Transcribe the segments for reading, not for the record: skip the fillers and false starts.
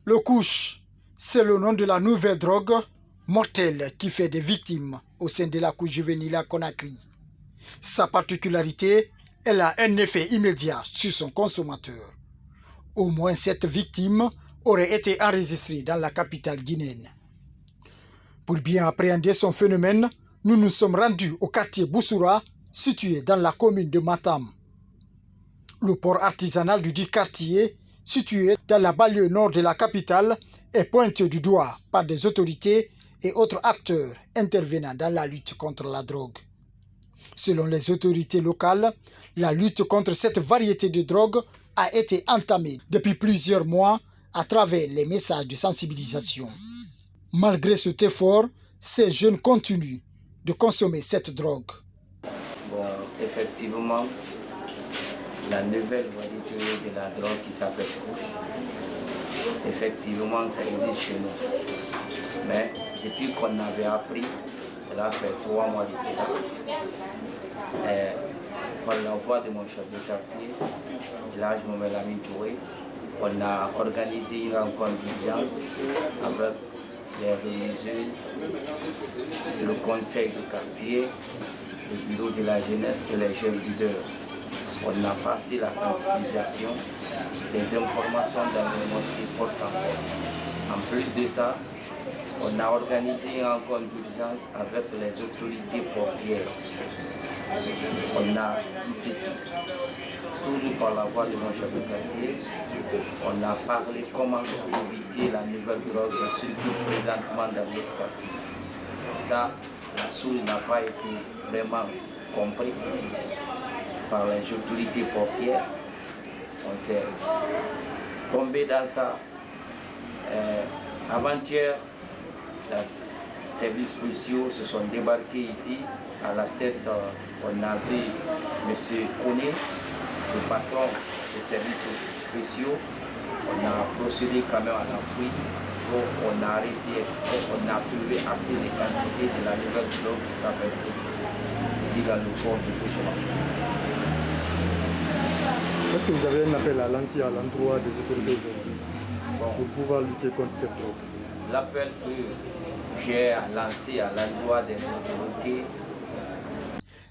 Le couche, c'est le nom de la nouvelle drogue mortelle qui fait des victimes au sein de la couche juvénile à Conakry. Sa particularité, elle a un effet immédiat sur son consommateur. Au moins 7 victimes auraient été enregistrées dans la capitale guinéenne. Pour bien appréhender son phénomène, nous nous sommes rendus au quartier Boussoura, situé dans la commune de Matam. Le port artisanal du dit quartier, situé dans la banlieue nord de la capitale, est pointé du doigt par des autorités et autres acteurs intervenant dans la lutte contre la drogue. Selon les autorités locales, la lutte contre cette variété de drogue a été entamée depuis plusieurs mois à travers les messages de sensibilisation. Malgré cet effort, ces jeunes continuent de consommer cette drogue. Bon, effectivement, la nouvelle variété de la drogue qui s'appelle couche, effectivement, ça existe chez nous. Mais depuis qu'on avait appris, cela fait 3 mois de cela, par la voix de mon chef de quartier, là je m'appelle Lamine Touré, on a organisé une rencontre d'urgence avec les religieux, le conseil de quartier, le bureau de la jeunesse et les jeunes leaders. On a passé la sensibilisation, les informations dans les mosquées portent encore. En plus de ça, on a organisé une rencontre d'urgence avec les autorités portières. On a dit ceci, toujours par la voix de mon chef de quartier, on a parlé comment éviter la nouvelle drogue et surtout présentement dans notre quartier. Ça, la chose n'a pas été vraiment comprise par les autorités portières. On s'est tombé dans ça. Avant-hier, les services spéciaux se sont débarqués ici. À la tête, on avait M. Koné, le patron des services spéciaux. On a procédé quand même à la fouille. On a arrêté, on a trouvé assez de quantité de la nouvelle drogue qui s'appelle couche, ici dans le port de Boussoura. Est-ce que vous avez un appel à lancer à l'endroit des autorités aujourd'hui pour pouvoir lutter contre cette drogue? L'appel que j'ai lancé à l'endroit des autorités.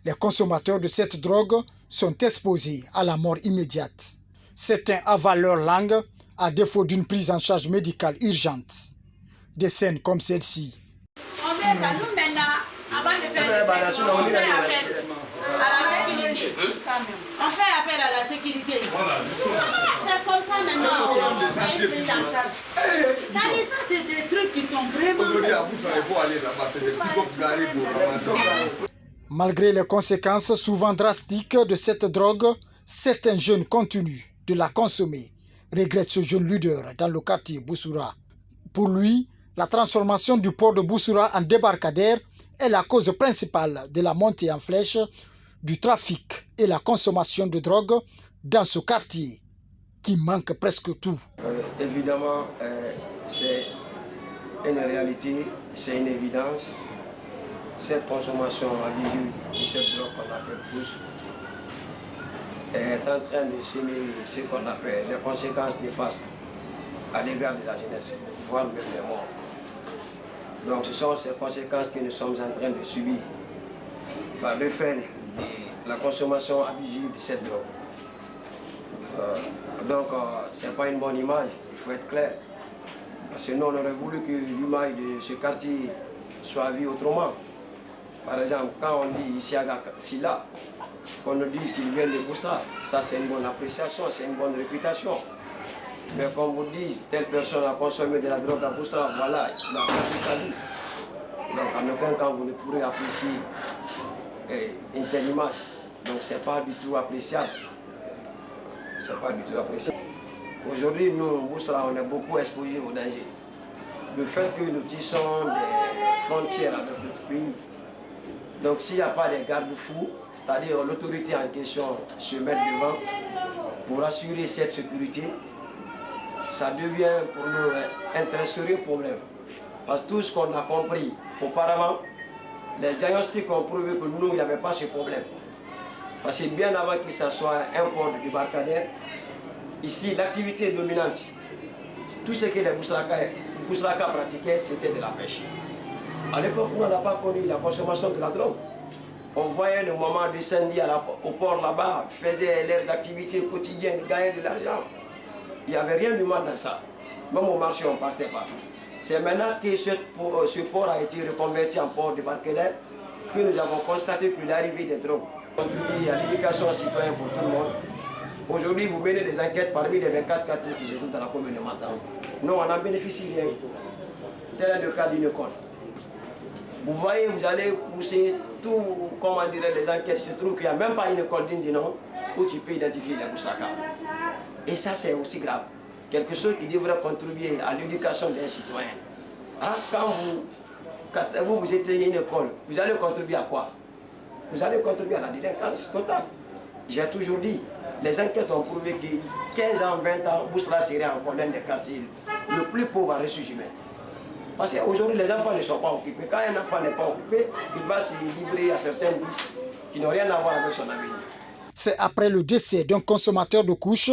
Les consommateurs de cette drogue sont exposés à la mort immédiate. Certains avalent leur langue à défaut d'une prise en charge médicale urgente. Des scènes comme celle-ci. On fait ça, nous maintenant, avant de faire on fait appel à la sécurité. On fait appel à la sécurité. C'est comme ça maintenant, on fait une prise en charge. C'est-à-dire ça, c'est des trucs qui sont vraiment... Malgré les conséquences souvent drastiques de cette drogue, certains jeunes continuent de la consommer, regrette ce jeune leader dans le quartier Boussoura. Pour lui, la transformation du port de Boussoura en débarcadère est la cause principale de la montée en flèche du trafic et la consommation de drogue dans ce quartier qui manque presque tout. Évidemment, c'est une réalité, c'est une évidence. Cette consommation abusive de cette drogue qu'on appelle couche est en train de semer ce qu'on appelle les conséquences néfastes à l'égard de la jeunesse, voire même les morts. Donc ce sont ces conséquences que nous sommes en train de subir par le fait de la consommation abusive de cette drogue. Ce n'est pas une bonne image, il faut être clair. Parce que nous, on aurait voulu que l'image de ce quartier soit vue autrement. Par exemple, quand on dit ici à Silla, qu'on nous dise qu'ils viennent de Boussoura, ça c'est une bonne appréciation, c'est une bonne réputation. Mais qu'on vous dise, telle personne a consommé de la drogue à Boussoura, voilà, il a perdu sa vie. Donc en aucun cas vous ne pourrez apprécier une telle image. Donc c'est pas du tout appréciable. C'est pas du tout appréciable. Aujourd'hui, nous, Boussoura, on est beaucoup exposés au danger. Le fait que nous tissons des frontières avec d'autres pays, donc s'il n'y a pas de garde-fous, c'est-à-dire l'autorité en question se met devant pour assurer cette sécurité, ça devient pour nous un très sérieux problème. Parce que tout ce qu'on a compris auparavant, les diagnostics ont prouvé que nous, il n'y avait pas ce problème. Parce que bien avant que ça soit un port de débarcadère, ici l'activité dominante Tout ce que les Bouslaka pratiquaient, c'était de la pêche. À l'époque, on n'a pas connu la consommation de la drogue. On voyait le moment de Saint-Denis au port là-bas, faisaient leurs activités quotidiennes, gagnaient de l'argent. Il n'y avait rien de mal dans ça. Même au marché, on ne partait pas. C'est maintenant que ce fort a été reconverti en port de Barquedel que nous avons constaté que l'arrivée des drogues contribue à l'éducation citoyenne pour tout le monde. Aujourd'hui, vous menez des enquêtes parmi les 24 quartiers qui se trouvent dans la commune de Matam. Non, on n'en bénéficie rien. Tel est le cas d'une école. Vous voyez, vous allez pousser tout, comment dirait les enquêtes, il se trouve qu'il n'y a même pas une école digne de nom où tu peux identifier les Bouslaka. Et ça, c'est aussi grave. Quelque chose qui devrait contribuer à l'éducation des citoyens. Hein? Quand vous éteignez une école, vous allez contribuer à quoi? Vous allez contribuer à la délinquance totale. J'ai toujours dit, les enquêtes ont prouvé que 15 ans, 20 ans, Boussra serait encore l'un des quartiers le plus pauvre en ressources humaines. Parce qu'aujourd'hui, les enfants ne sont pas occupés. Quand un enfant n'est pas occupé, il va se livrer à certains vices qui n'ont rien à voir avec son avenir. C'est après le décès d'un consommateur de couches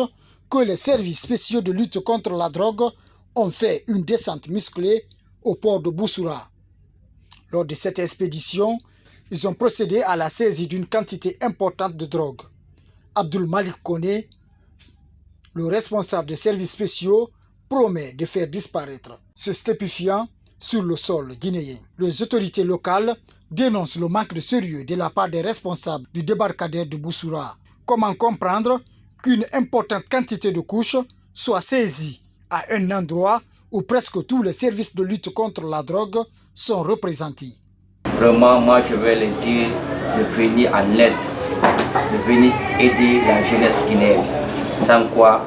que les services spéciaux de lutte contre la drogue ont fait une descente musclée au port de Boussoura. Lors de cette expédition, ils ont procédé à la saisie d'une quantité importante de drogue. Abdul Malik Kone, le responsable des services spéciaux, promet de faire disparaître ce stupéfiant sur le sol guinéen. Les autorités locales dénoncent le manque de sérieux de la part des responsables du débarcadère de Boussoura. Comment comprendre qu'une importante quantité de couches soit saisie à un endroit où presque tous les services de lutte contre la drogue sont représentés? Vraiment, moi je vais les dire de venir en aide, de venir aider la jeunesse guinéenne. Sans quoi,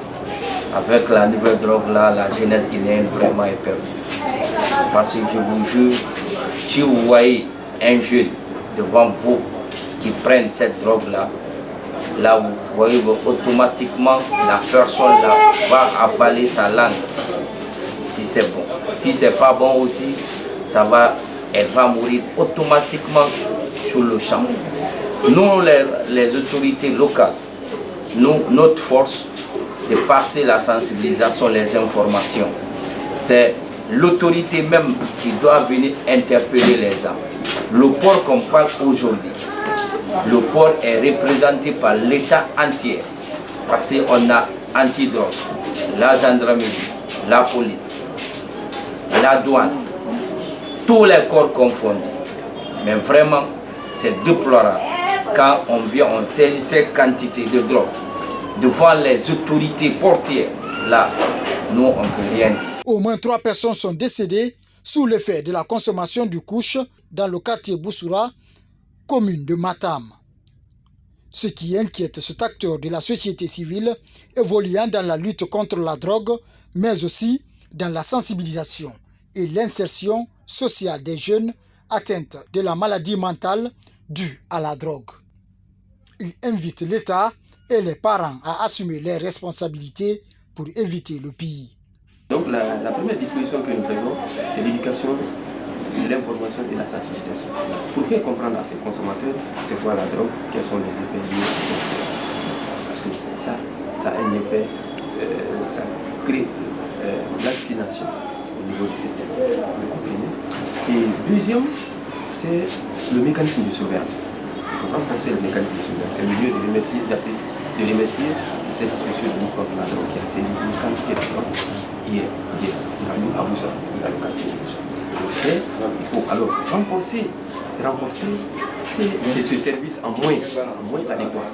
avec la nouvelle drogue là, la jeunesse guinéenne vraiment est perdue. Parce que je vous jure, si vous voyez un jeune devant vous qui prenne cette drogue là, vous voyez automatiquement la personne là va avaler sa langue. Si c'est bon. Si c'est pas bon aussi, elle va mourir automatiquement sur le champ. Nous, les autorités locales, notre force de passer la sensibilisation, les informations. C'est l'autorité même qui doit venir interpeller les gens. Le port qu'on parle aujourd'hui, le port est représenté par l'État entier. Parce qu'on a antidrogue, la gendarmerie, la police, la douane, tous les corps confondus. Mais vraiment, c'est déplorable. Quand on vient, on saisit ces quantités de drogue devant les autorités portières. Là, nous, on ne peut rien dire. Au moins 3 personnes sont décédées sous l'effet de la consommation du couche dans le quartier Boussoura, commune de Matam. Ce qui inquiète cet acteur de la société civile évoluant dans la lutte contre la drogue, mais aussi dans la sensibilisation et l'insertion sociale des jeunes atteints de la maladie mentale due à la drogue. Il invite l'État et les parents à assumer leurs responsabilités pour éviter le pire. Donc la première disposition que nous faisons, c'est l'éducation, l'information et la sensibilisation. Pour faire comprendre à ces consommateurs c'est quoi la drogue, quels sont les effets liés à la drogue. Parce que ça a un effet, ça crée l'hallucination au niveau de ces thèmes. Vous comprenez? Et deuxième, c'est le mécanisme de surveillance. Il faut renforcer le mécanisme de surveillance. C'est le lieu de remercier le service spécial de lutte contre la drogue qui a saisi une quantité de drogue hier à Boussa, dans le quartier de Boussa. Il faut alors renforcer ce service en moins adéquat.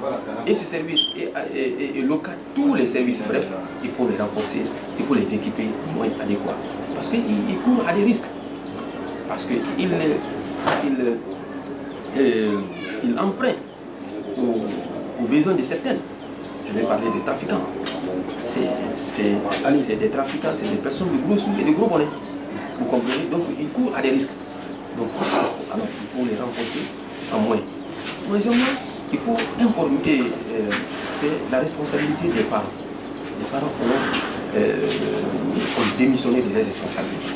Et ce service est local, tous les services, bref, il faut les renforcer, il faut les équiper en moins adéquat. Parce qu'ils courent à des risques. Parce qu'ils enfreignent aux besoins de certaines. Je vais parler des trafiquants. C'est des trafiquants, c'est des personnes de gros sous et de gros bonnets. Vous comprenez? Donc ils courent à des risques. Donc alors, il faut les renforcer en moins. Troisièmement, il faut informer, c'est la responsabilité des parents. Les parents ont démissionné de leurs responsabilités.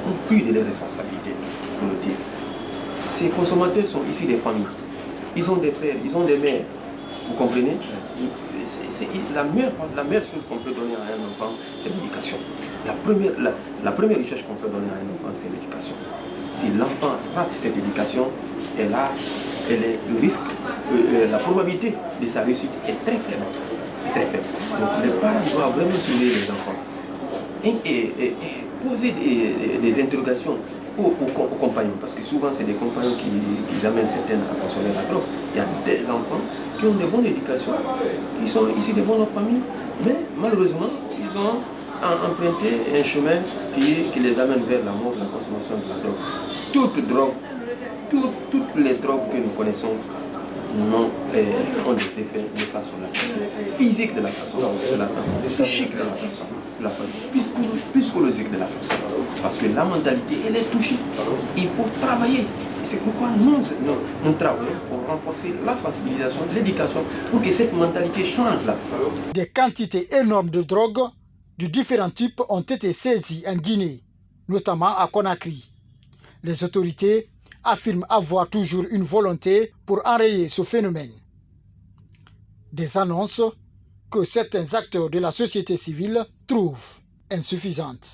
On fuit de leurs responsabilités, il faut le dire. Ces consommateurs sont ici des familles. Ils ont des pères, ils ont des mères. Vous comprenez? la meilleure chose qu'on peut donner à un enfant, c'est l'éducation. La première richesse qu'on peut donner à un enfant, c'est l'éducation. Si l'enfant rate cette éducation, le risque, la probabilité de sa réussite est très faible. Donc les parents doivent vraiment surveiller les enfants et poser des interrogations aux compagnons, parce que souvent c'est des compagnons qui amènent certains à consommer la drogue. Il y a des enfants qui ont de bonnes éducations, qui sont issus de bonnes familles, mais malheureusement ils ont emprunté un chemin qui les amène vers la mort, la consommation de la drogue. Toutes les drogues que nous connaissons ont des effets néfastes sur la santé physique de la personne, sur la santé psychique de la personne, psychologique de la personne. Parce que la mentalité, elle est touchée. Il faut travailler. C'est pourquoi nous travaillons pour renforcer la sensibilisation, l'éducation, pour que cette mentalité change là. Des quantités énormes de drogue de différents types ont été saisies en Guinée, notamment à Conakry. Les autorités affirment avoir toujours une volonté pour enrayer ce phénomène. Des annonces que certains acteurs de la société civile trouvent insuffisantes.